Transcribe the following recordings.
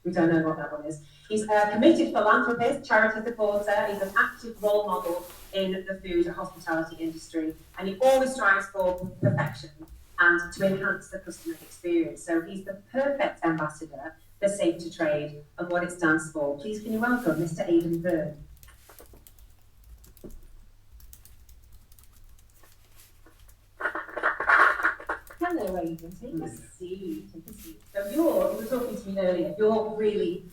we don't know what that one is. He's a committed philanthropist, charity supporter. He's an active role model in the food and hospitality industry, and he always strives for perfection and to enhance the customer experience. So he's the perfect ambassador for Safe to Trade and what it stands for. Please can you welcome Mr. Aidan Byrne. Hello Aidan, take a seat. So you were talking to me earlier, you're really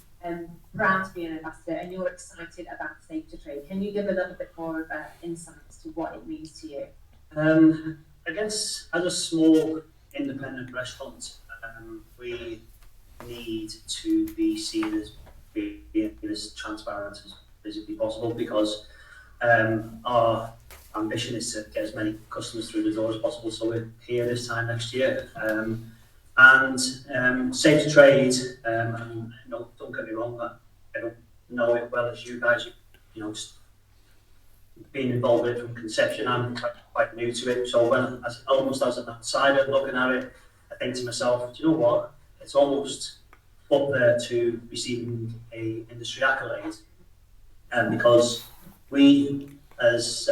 proud to be an ambassador and you're excited about Safe to Trade. Can you give a little bit more of insight as to what it means to you? I guess as a small independent restaurant, we need to be seen as being as transparent as physically possible, because our ambition is to get as many customers through the door as possible. So we're here this time next year, and Safe to Trade. No, don't get me wrong, I don't know it well as you guys. Just being involved with it from conception, I'm quite new to it. So when, almost as an outsider looking at it, I think to myself, do you know what? It's almost up there to receiving a industry accolade, because we, as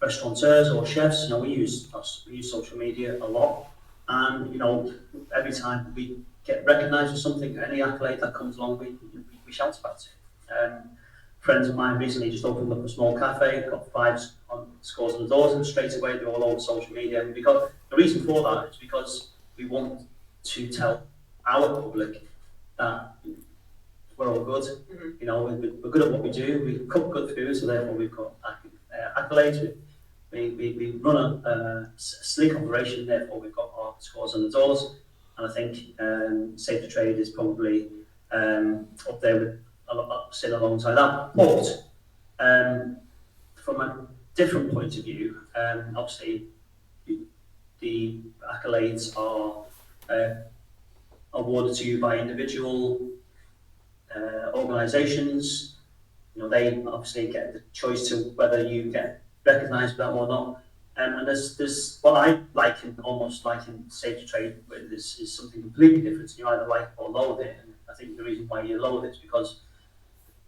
restaurateurs or chefs, we use social media a lot, and every time we get recognised for something, any accolade that comes along, we shout about it. Friends of mine recently just opened up a small cafe, got 5 scores on the doors, and straight away they're all over social media. And because the reason for that is because we want to tell our public that we're all good. We're good at what we do. We cook good food, so therefore we've got accolades. We run a sleek operation, therefore we've got our scores on the doors. And I think Safe to Trade is probably up there with sit alongside that. But from a different point of view, obviously the accolades are awarded to you by individual organisations. They obviously get the choice to whether you get recognised for that or not. And there's what I like, and almost like in Safe to Trade, where this is something completely different. You either like or loathe it. And I think the reason why you loathe it is because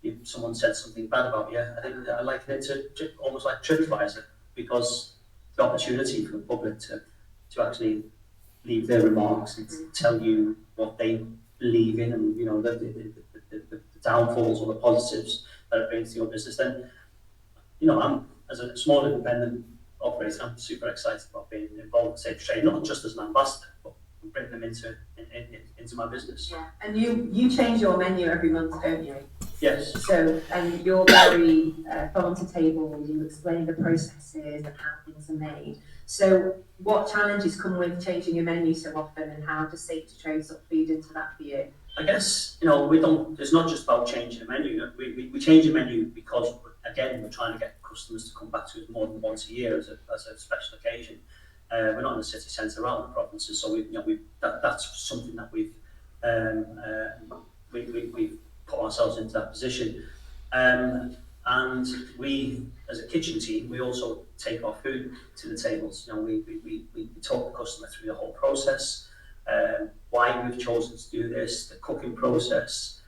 if someone said something bad about you. I think I liken it to almost like TripAdvisor, because the opportunity for the public to actually leave their remarks and tell you what they believe in, and the downfalls or the positives that it brings to your business. Then I'm, as a small independent operator, I'm super excited about being involved in Safe to Trade, not just as an ambassador, but bring them into my business. Yeah, and you change your menu every month, don't you? Yes. So, and you're very farm to table, you explain the processes and how things are made. So what challenges come with changing your menu so often, and how does Safe to Trade sort of feed into that for you? I guess, it's not just about changing the menu. We change the menu because, again, we're trying to get customers to come back to us more than once a year as a special occasion. We're not in the city centre, around the provinces, so that's something that we've put ourselves into that position. And we, as a kitchen team, we also take our food to the tables. We talk the customer through the whole process, why we've chosen to do this, the cooking process.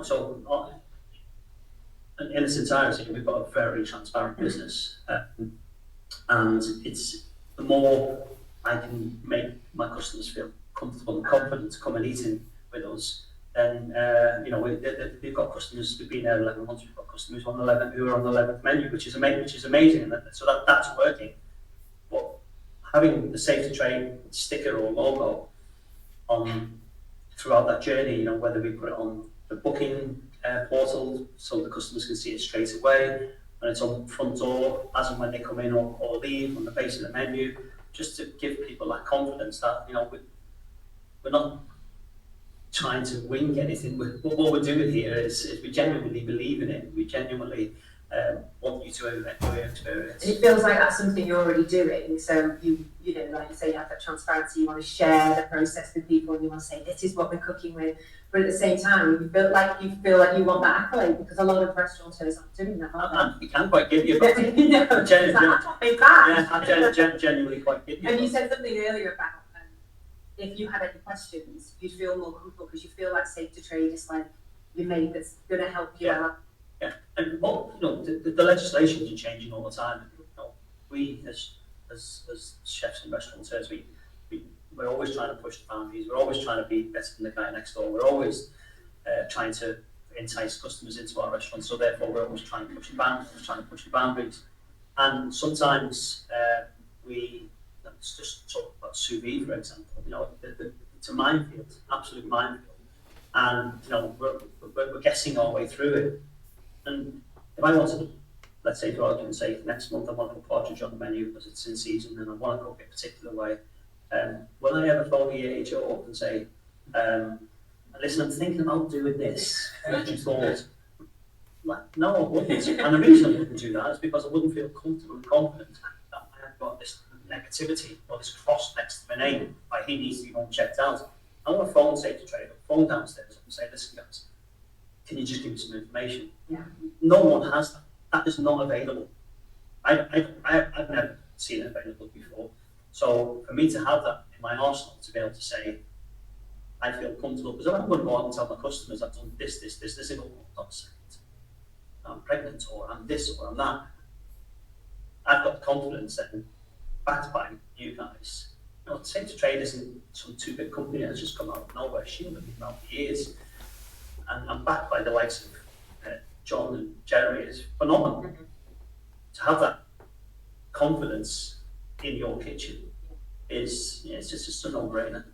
So in its entirety, we've got a very transparent business, and it's the more I can make my customers feel comfortable and confident to come and eat in with us. Then we've got customers who've been there 11 months. We've got customers who are on the 11th menu, which is amazing, and so that's working. But having the Safe to Trade sticker or logo on throughout that journey, whether we put it on the booking portal so the customers can see it straight away, when it's on the front door, as and when they come in or leave, on the base of the menu, just to give people that confidence that we're not trying to wing anything. What we're doing here is we genuinely believe in it. We genuinely want you to enjoy your experience. And it feels like that's something you're already doing. So you like you say, you have that transparency. You want to share the process with people, and you want to say this is what we're cooking with. But at the same time, you feel like you want that accolade, because a lot of restaurateurs aren't doing that, aren't they? You can't quite give you, but I genuinely quite give you. And you said something earlier about if you had any questions, you'd feel more comfortable because you feel like safe to trade is like your mate that's going to help you out. Yeah, and well, you know, the legislation is changing all the time. You know, we as chefs and restaurateurs, we're always trying to push the boundaries. We're always trying to be better than the guy next door. We're always trying to entice customers into our restaurants. So therefore, we're always trying to push the boundaries. And sometimes let's just talk about sous vide, for example. You know, it's a minefield, absolute minefield. And you know, we're guessing our way through it. And if I wanted, let's say, for argument's sake, next month I want to put partridge on the menu because it's in season and I want to cook it a particular way, will I ever phone the AHO up and say, listen, I'm thinking about doing this, what you thought? Like, no, I wouldn't. And the reason I wouldn't do that is because I wouldn't feel comfortable and confident that I have got this negativity or this cross next to my name, like he needs to be home checked out. I want to phone Safe to Trade, phone downstairs and say, listen guys, can you just give me some information? Yeah. No one has that. That is not available. I've never seen it available before. So for me to have that in my arsenal, to be able to say, I feel comfortable, because I'm going to go out and tell my customers I've done this, and hold on a second. I'm pregnant, or I'm this, or I'm that. I've got the confidence that, backed by you guys. You know, Safe to Trade isn't some two big company that's just come out of nowhere. She'll have been around for years. And I'm backed by the likes of John and Jerry is phenomenal. Mm-hmm. To have that confidence in your kitchen it's just a no-brainer.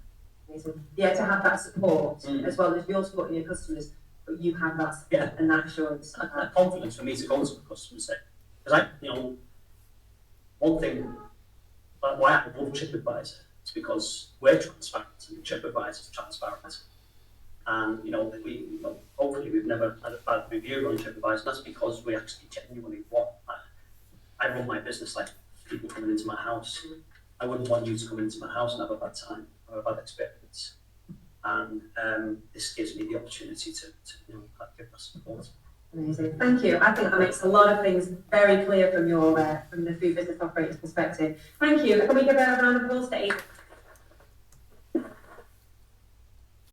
Yeah, to have that support as well as you're supporting your customers, but you have that support and that assurance. That confidence for me to go to the customer and say, because one thing, why I love TripAdvisor is because we're transparent and TripAdvisor is transparent. And hopefully we've never had a bad review on TripAdvisor. And that's because we actually genuinely want. I run my business like people coming into my house. I wouldn't want you to come into my house and have a bad time or a bad experience. And this gives me the opportunity to give that support. Amazing, thank you. I think that makes a lot of things very clear from the food business operator's perspective. Thank you. Can we give a round of applause to Aidan?